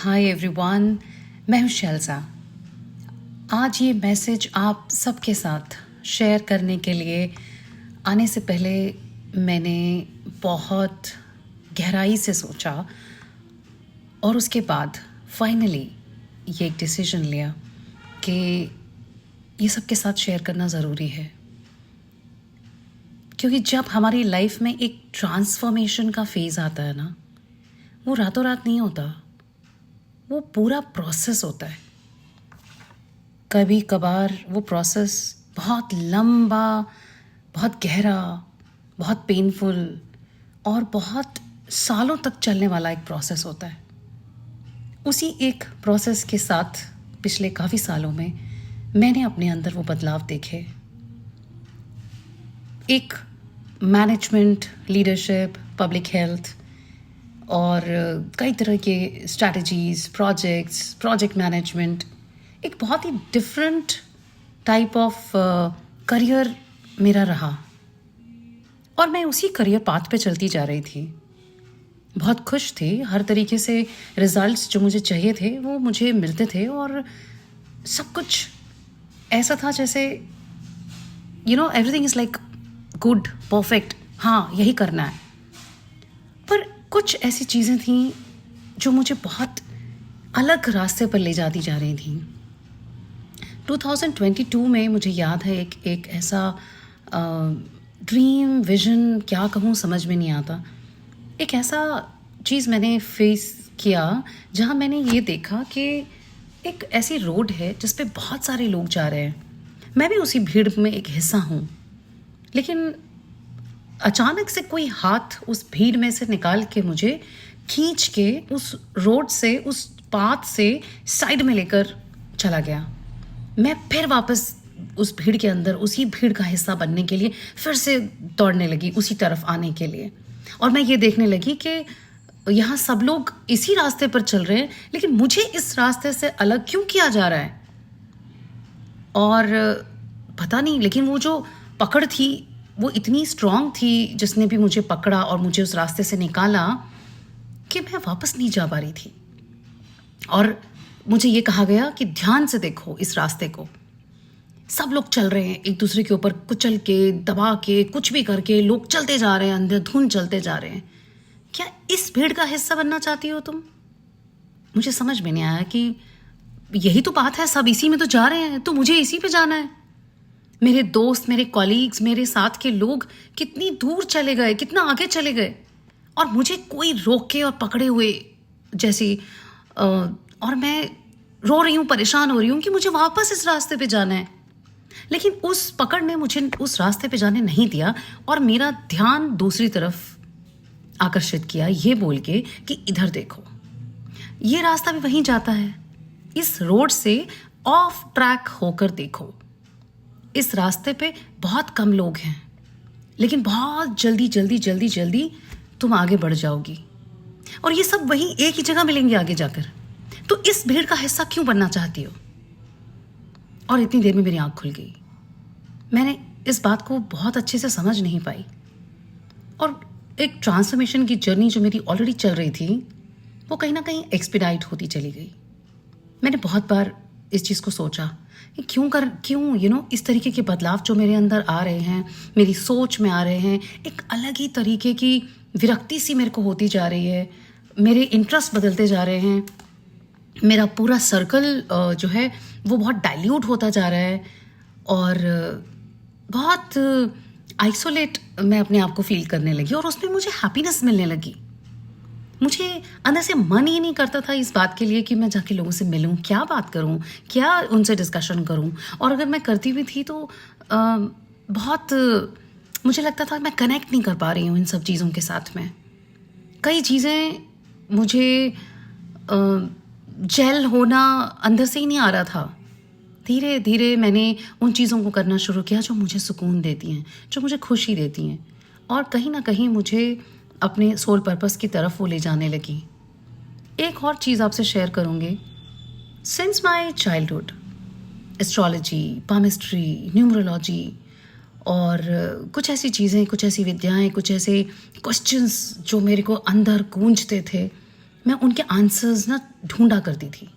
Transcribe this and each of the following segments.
Hi everyone, मैं हूँ शैलजा। आज ये मैसेज आप सबके साथ शेयर करने के लिए आने से पहले मैंने बहुत गहराई से सोचा और उसके बाद फाइनली ये एक डिसीजन लिया कि ये सबके साथ शेयर करना ज़रूरी है। क्योंकि जब हमारी लाइफ में एक ट्रांसफॉर्मेशन का फेज़ आता है ना, वो रातों रात नहीं होता, वो पूरा प्रोसेस होता है। कभी कभार वो प्रोसेस बहुत लंबा, बहुत गहरा, बहुत पेनफुल और बहुत सालों तक चलने वाला एक प्रोसेस होता है। उसी एक प्रोसेस के साथ पिछले काफ़ी सालों में मैंने अपने अंदर वो बदलाव देखे। एक मैनेजमेंट, लीडरशिप, पब्लिक हेल्थ और कई तरह के स्ट्रैटेजीज़, प्रोजेक्ट मैनेजमेंट, एक बहुत ही डिफरेंट टाइप ऑफ करियर मेरा रहा और मैं उसी करियर पाथ पे चलती जा रही थी। बहुत खुश थी, हर तरीके से रिजल्ट्स जो मुझे चाहिए थे वो मुझे मिलते थे और सब कुछ ऐसा था जैसे everything is like good, perfect, हाँ यही करना है। पर कुछ ऐसी चीज़ें थीं जो मुझे बहुत अलग रास्ते पर ले जाती जा रही थी। 2022 में मुझे याद है एक ऐसा ड्रीम, विजन, क्या कहूँ समझ में नहीं आता, एक ऐसा चीज़ मैंने फेस किया जहाँ मैंने ये देखा कि एक ऐसी रोड है जिस पे बहुत सारे लोग जा रहे हैं। मैं भी उसी भीड़ में एक हिस्सा हूँ, लेकिन अचानक से कोई हाथ उस भीड़ में से निकाल के मुझे खींच के उस रोड से, उस पाथ से साइड में लेकर चला गया। मैं फिर वापस उस भीड़ के अंदर, उसी भीड़ का हिस्सा बनने के लिए फिर से दौड़ने लगी, उसी तरफ आने के लिए। और मैं ये देखने लगी कि यहाँ सब लोग इसी रास्ते पर चल रहे हैं, लेकिन मुझे इस रास्ते से अलग क्यों किया जा रहा है। और पता नहीं, लेकिन वो जो पकड़ थी वो इतनी स्ट्रांग थी जिसने भी मुझे पकड़ा और मुझे उस रास्ते से निकाला कि मैं वापस नहीं जा पा रही थी। और मुझे ये कहा गया कि ध्यान से देखो इस रास्ते को, सब लोग चल रहे हैं, एक दूसरे के ऊपर कुचल के, दबा के, कुछ भी करके लोग चलते जा रहे हैं, अंधाधुंध चलते जा रहे हैं। क्या इस भीड़ का हिस्सा बनना चाहती हो तुम? मुझे समझ में नहीं आया कि यही तो बात है, सब इसी में तो जा रहे हैं, तो मुझे इसी पे जाना है। मेरे दोस्त, मेरे कॉलीग्स, मेरे साथ के लोग कितनी दूर चले गए, कितना आगे चले गए, और मुझे कोई रोके और पकड़े हुए जैसी, और मैं रो रही हूँ, परेशान हो रही हूँ कि मुझे वापस इस रास्ते पे जाना है। लेकिन उस पकड़ ने मुझे उस रास्ते पे जाने नहीं दिया और मेरा ध्यान दूसरी तरफ आकर्षित किया, ये बोल के कि इधर देखो, ये रास्ता भी वहीं जाता है, इस रोड से ऑफ ट्रैक होकर देखो। इस रास्ते पे बहुत कम लोग हैं, लेकिन बहुत जल्दी जल्दी जल्दी जल्दी तुम आगे बढ़ जाओगी और ये सब वहीं एक ही जगह मिलेंगे आगे जाकर। तो इस भीड़ का हिस्सा क्यों बनना चाहती हो? और इतनी देर में मेरी आंख खुल गई। मैंने इस बात को बहुत अच्छे से समझ नहीं पाई और एक ट्रांसफॉर्मेशन की जर्नी जो मेरी ऑलरेडी चल रही थी वो कहीं ना कहीं एक्सपीडाइट होती चली गई। मैंने बहुत बार इस चीज़ को सोचा कि क्यों इस तरीके के बदलाव जो मेरे अंदर आ रहे हैं, मेरी सोच में आ रहे हैं, एक अलग ही तरीके की विरक्ति सी मेरे को होती जा रही है, मेरे इंटरेस्ट बदलते जा रहे हैं, मेरा पूरा सर्कल जो है वो बहुत डाइल्यूट होता जा रहा है और बहुत आइसोलेट मैं अपने आप को फील करने लगी और उसमें मुझे हैप्पीनेस मिलने लगी। मुझे अंदर से मन ही नहीं करता था इस बात के लिए कि मैं जाके लोगों से मिलूं, क्या बात करूं, क्या उनसे डिस्कशन करूं। और अगर मैं करती भी थी तो बहुत मुझे लगता था मैं कनेक्ट नहीं कर पा रही हूं इन सब चीज़ों के साथ में। कई चीज़ें मुझे जेल होना अंदर से ही नहीं आ रहा था। धीरे धीरे मैंने उन चीज़ों को करना शुरू किया जो मुझे सुकून देती हैं, जो मुझे खुशी देती हैं और कहीं ना कहीं मुझे अपने सोल पर्पस की तरफ वो ले जाने लगी। एक और चीज़ आपसे शेयर करूँगी। Since my childhood astrology, palmistry, numerology और कुछ ऐसी चीज़ें, कुछ ऐसी विद्याएं, कुछ ऐसे क्वेश्चंस जो मेरे को अंदर गूंजते थे मैं उनके आंसर्स ना ढूंढा करती थी,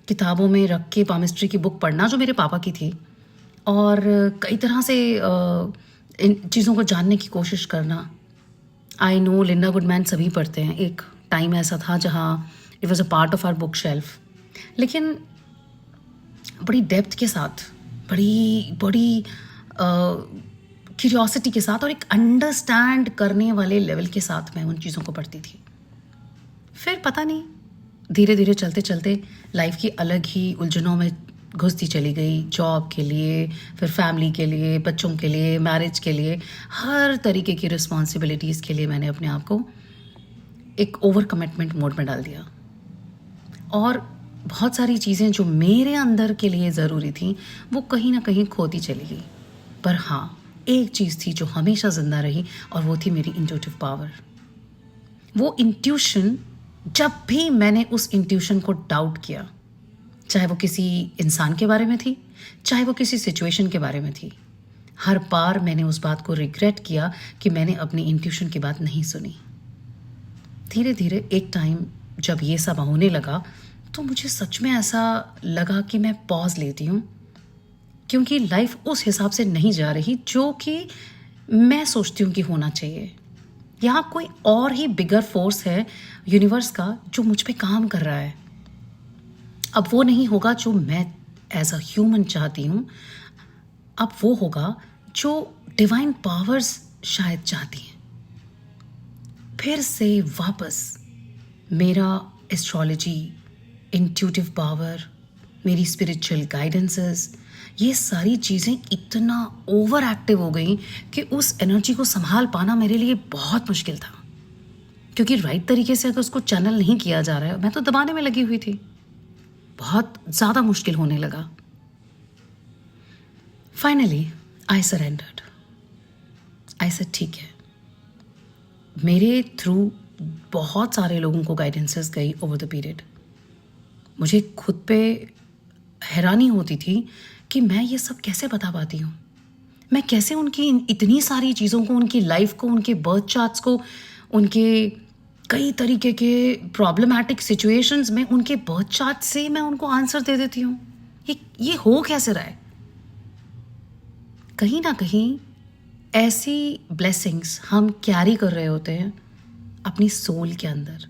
किताबों में रख के पामिस्ट्री की बुक पढ़ना जो मेरे पापा की थी, और कई तरह से इन चीज़ों को जानने की कोशिश करना। आई नो लिंडा गुडमैन सभी पढ़ते हैं, एक टाइम ऐसा था जहाँ it was a part of our bookshelf, लेकिन बड़ी डेप्थ के साथ, बड़ी बड़ी क्यूरियोसिटी के साथ और एक अंडरस्टैंड करने वाले लेवल के साथ मैं उन चीज़ों को पढ़ती थी। फिर पता नहीं, धीरे धीरे चलते चलते लाइफ की अलग ही उलझनों में घुसती चली गई, जॉब के लिए, फिर फैमिली के लिए, बच्चों के लिए, मैरिज के लिए, हर तरीके की रिस्पॉन्सिबिलिटीज़ के लिए मैंने अपने आप को एक ओवर कमिटमेंट मोड में डाल दिया, और बहुत सारी चीज़ें जो मेरे अंदर के लिए ज़रूरी थी वो कहीं ना कहीं खोती चली गई। पर हाँ, एक चीज़ थी जो हमेशा ज़िंदा रही, और वो थी मेरी इंट्यूटिव पावर। वो इंट्यूशन, जब भी मैंने उस इंट्यूशन को डाउट किया, चाहे वो किसी इंसान के बारे में थी, चाहे वो किसी सिचुएशन के बारे में थी, हर बार मैंने उस बात को रिग्रेट किया कि मैंने अपनी इंट्यूशन की बात नहीं सुनी। धीरे धीरे एक टाइम जब ये सब होने लगा तो मुझे सच में ऐसा लगा कि मैं पॉज लेती हूँ, क्योंकि लाइफ उस हिसाब से नहीं जा रही जो कि मैं सोचती हूँ कि होना चाहिए। यहाँ कोई और ही बिगर फोर्स है यूनिवर्स का जो मुझ पे काम कर रहा है। अब वो नहीं होगा जो मैं एज अ ह्यूमन चाहती हूँ, अब वो होगा जो डिवाइन पावर्स शायद चाहती हैं। फिर से वापस मेरा एस्ट्रोलॉजी, इंट्यूटिव पावर, मेरी स्पिरिचुअल गाइडेंसेस, ये सारी चीज़ें इतना ओवर एक्टिव हो गई कि उस एनर्जी को संभाल पाना मेरे लिए बहुत मुश्किल था, क्योंकि राइट तरीके से अगर उसको चैनल नहीं किया जा रहा है, मैं तो दबाने में लगी हुई थी, बहुत ज़्यादा मुश्किल होने लगा। Finally I surrendered. I said ठीक है। मेरे थ्रू बहुत सारे लोगों को गाइडेंसेस गई ओवर द पीरियड। मुझे खुद पे हैरानी होती थी कि मैं ये सब कैसे बता पाती हूँ, मैं कैसे उनकी इतनी सारी चीज़ों को, उनकी लाइफ को, उनके बर्थ चार्ट्स को, उनके कई तरीके के प्रॉब्लमैटिक सिचुएशंस में उनके बर्थ चार्ट से मैं उनको आंसर दे देती हूँ। ये हो कैसे रहा है? कहीं ना कहीं ऐसी ब्लेसिंग्स हम कैरी कर रहे होते हैं अपनी सोल के अंदर,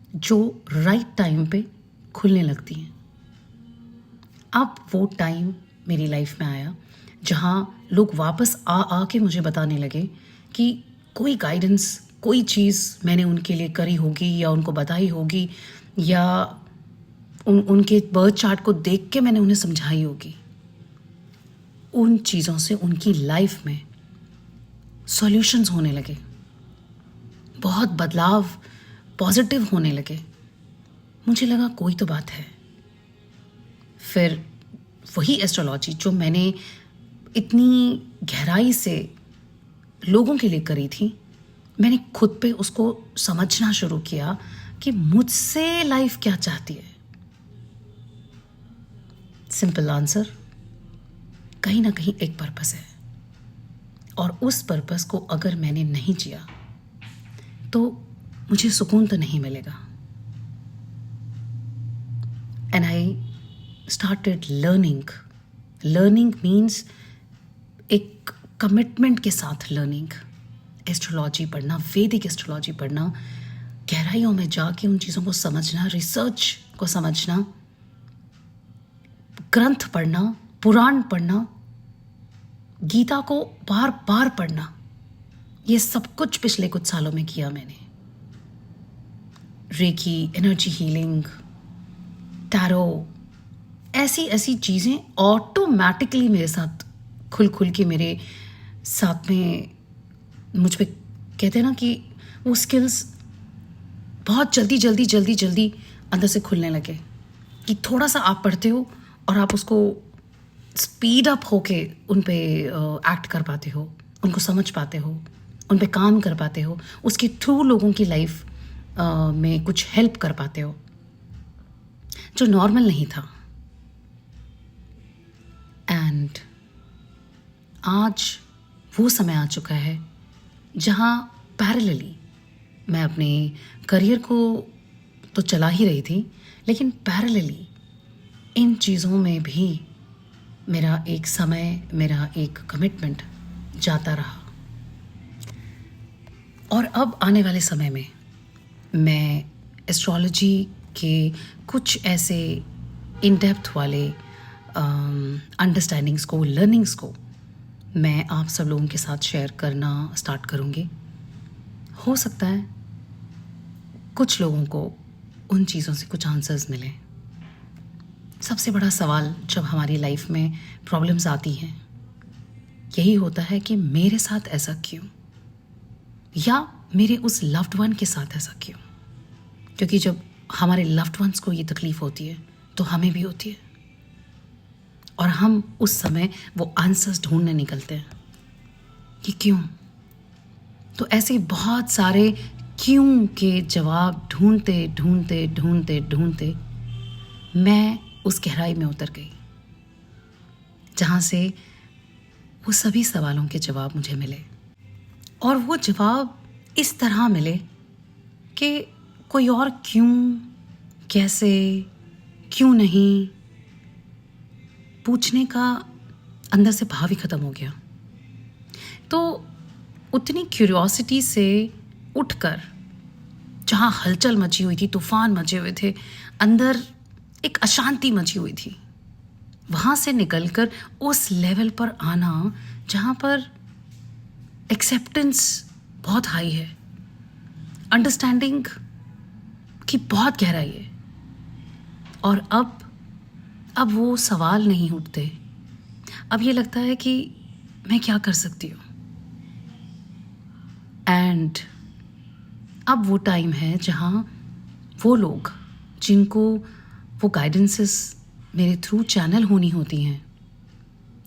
जो राइट टाइम पे खुलने लगती हैं। अब वो टाइम मेरी लाइफ में आया जहाँ लोग वापस आ के मुझे बताने लगे कि कोई गाइडेंस, कोई चीज़ मैंने उनके लिए करी होगी या उनको बताई होगी, या उनके बर्थ चार्ट को देख के मैंने उन्हें समझाई होगी। उन चीज़ों से उनकी लाइफ में सॉल्यूशंस होने लगे, बहुत बदलाव पॉजिटिव होने लगे। मुझे लगा कोई तो बात है। फिर वही एस्ट्रोलॉजी जो मैंने इतनी गहराई से लोगों के लिए करी थी, मैंने खुद पे उसको समझना शुरू किया कि मुझसे लाइफ क्या चाहती है। सिंपल आंसर, कहीं ना कहीं एक पर्पस है, और उस पर्पस को अगर मैंने नहीं जिया तो मुझे सुकून तो नहीं मिलेगा। And I started learning. Learning means एक कमिटमेंट के साथ लर्निंग, एस्ट्रोलॉजी पढ़ना, वैदिक एस्ट्रोलॉजी पढ़ना, गहराइयों में जाके उन चीज़ों को समझना, रिसर्च को समझना, ग्रंथ पढ़ना, पुराण पढ़ना, गीता को बार बार पढ़ना, ये सब कुछ पिछले कुछ सालों में किया मैंने। रेकी, एनर्जी हीलिंग, टैरो, ऐसी ऐसी चीज़ें ऑटोमेटिकली मेरे साथ खुल के मेरे साथ में, मुझ पे कहते हैं ना कि वो स्किल्स बहुत जल्दी अंदर से खुलने लगे, कि थोड़ा सा आप पढ़ते हो और आप उसको स्पीड अप होके उन पे एक्ट कर पाते हो, उनको समझ पाते हो, उन पे काम कर पाते हो, उसके थ्रू लोगों की लाइफ में कुछ हेल्प कर पाते हो, जो नॉर्मल नहीं था। एंड आज वो समय आ चुका है जहाँ पैरेलली मैं अपने करियर को तो चला ही रही थी, लेकिन पैरेलली इन चीज़ों में भी मेरा एक समय, मेरा एक कमिटमेंट जाता रहा। और अब आने वाले समय में मैं एस्ट्रोलॉजी के कुछ ऐसे इन डेप्थ वाले अंडरस्टैंडिंग्स को, लर्निंग्स को मैं आप सब लोगों के साथ शेयर करना स्टार्ट करूँगी। हो सकता है कुछ लोगों को उन चीज़ों से कुछ आंसर्स मिलें। सबसे बड़ा सवाल जब हमारी लाइफ में प्रॉब्लम्स आती हैं यही होता है कि मेरे साथ ऐसा क्यों, या मेरे उस लव्ड वन के साथ ऐसा क्यों। क्योंकि जब हमारे लव्ड वंस को ये तकलीफ़ होती है तो हमें भी होती है, और हम उस समय वो आंसर्स ढूंढने निकलते हैं कि क्यों। तो ऐसे बहुत सारे क्यों के जवाब ढूंढते ढूंढते ढूंढते ढूंढते मैं उस गहराई में उतर गई जहाँ से वो सभी सवालों के जवाब मुझे मिले। और वो जवाब इस तरह मिले कि कोई और क्यों, कैसे, क्यों नहीं पूछने का अंदर से भाव ही ख़त्म हो गया। तो उतनी क्यूरियोसिटी से उठकर, जहाँ हलचल मची हुई थी, तूफान मचे हुए थे, अंदर एक अशांति मची हुई थी, वहाँ से निकलकर उस लेवल पर आना जहाँ पर एक्सेप्टेंस बहुत हाई है, अंडरस्टैंडिंग की बहुत गहराई है। और अब वो सवाल नहीं उठते। अब ये लगता है कि मैं क्या कर सकती हूँ। एंड अब वो टाइम है जहाँ वो लोग जिनको वो गाइडेंसेस मेरे थ्रू चैनल होनी होती हैं,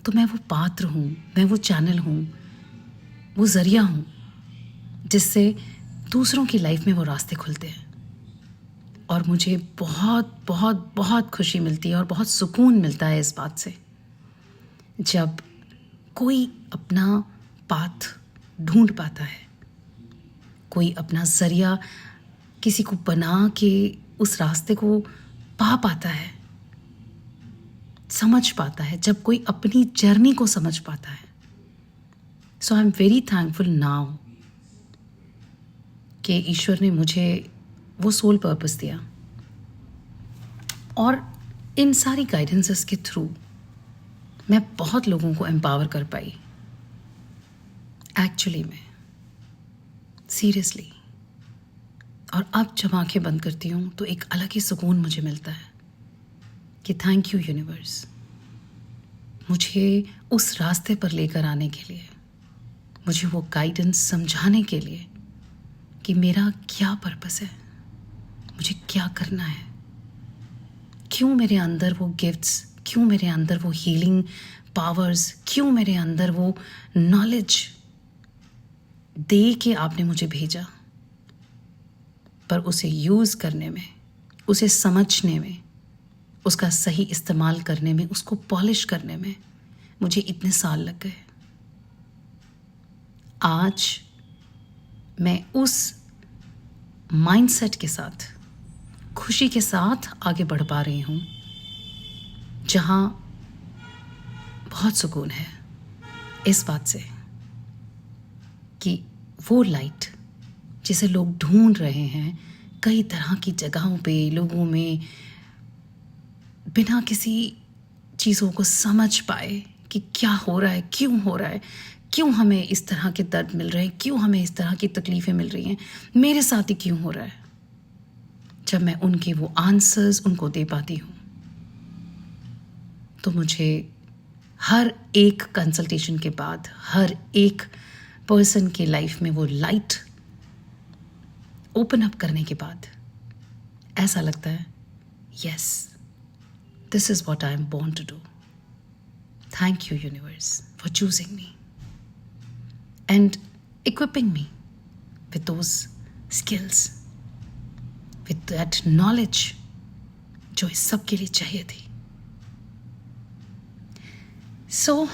तो मैं वो पात्र हूँ, मैं वो चैनल हूँ, वो ज़रिया हूँ जिससे दूसरों की लाइफ में वो रास्ते खुलते हैं। और मुझे बहुत बहुत बहुत खुशी मिलती है और बहुत सुकून मिलता है इस बात से, जब कोई अपना पाथ ढूंढ पाता है, कोई अपना ज़रिया किसी को बना के उस रास्ते को पा पाता है, समझ पाता है, जब कोई अपनी जर्नी को समझ पाता है। So I am very thankful now कि ईश्वर ने मुझे वो सोल पर्पस दिया, और इन सारी गाइडेंसेस के थ्रू मैं बहुत लोगों को एम्पावर कर पाई एक्चुअली में, सीरियसली। और अब जब आंखें बंद करती हूँ तो एक अलग ही सुकून मुझे मिलता है कि थैंक यू यूनिवर्स, मुझे उस रास्ते पर लेकर आने के लिए, मुझे वो गाइडेंस समझाने के लिए कि मेरा क्या पर्पस है, मुझे क्या करना है, क्यों मेरे अंदर वो गिफ्ट्स, क्यों मेरे अंदर वो हीलिंग पावर्स, क्यों मेरे अंदर वो नॉलेज दे के आपने मुझे भेजा। पर उसे यूज़ करने में, उसे समझने में, उसका सही इस्तेमाल करने में, उसको पॉलिश करने में मुझे इतने साल लग गए। आज मैं उस माइंडसेट के साथ, खुशी के साथ आगे बढ़ पा रही हूँ जहाँ बहुत सुकून है इस बात से कि वो लाइट जिसे लोग ढूंढ रहे हैं कई तरह की जगहों पे, लोगों में, बिना किसी चीज़ों को समझ पाए कि क्या हो रहा है, क्यों हो रहा है, क्यों हमें इस तरह के दर्द मिल रहे हैं, क्यों हमें इस तरह की तकलीफ़ें मिल रही हैं, मेरे साथ ही क्यों हो रहा है। जब मैं उनके वो आंसर्स उनको दे पाती हूँ तो मुझे हर एक कंसल्टेशन के बाद, हर एक पर्सन के लाइफ में वो लाइट ओपन अप करने के बाद ऐसा लगता है, yes, this is what I am born to do. Thank you universe for choosing me and equipping me with those skills, with that knowledge जो इस सब के लिए चाहिए थी। सो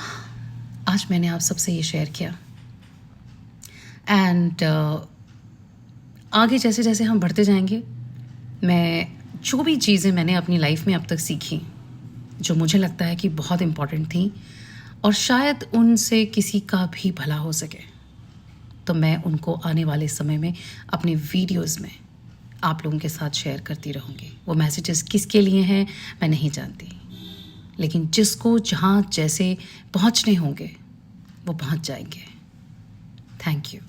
आज मैंने आप सबसे ये शेयर किया। एंड आगे जैसे जैसे हम बढ़ते जाएंगे मैं जो भी चीज़ें मैंने अपनी लाइफ में अब तक सीखी, जो मुझे लगता है कि बहुत इम्पॉर्टेंट थी और शायद उनसे किसी का भी भला हो सके, तो मैं उनको आने वाले समय में अपने वीडियोस में आप लोगों के साथ शेयर करती रहूँगी। वो मैसेजेस किसके लिए हैं मैं नहीं जानती, लेकिन जिसको जहाँ जैसे पहुँचने होंगे वो पहुँच जाएंगे। Thank you.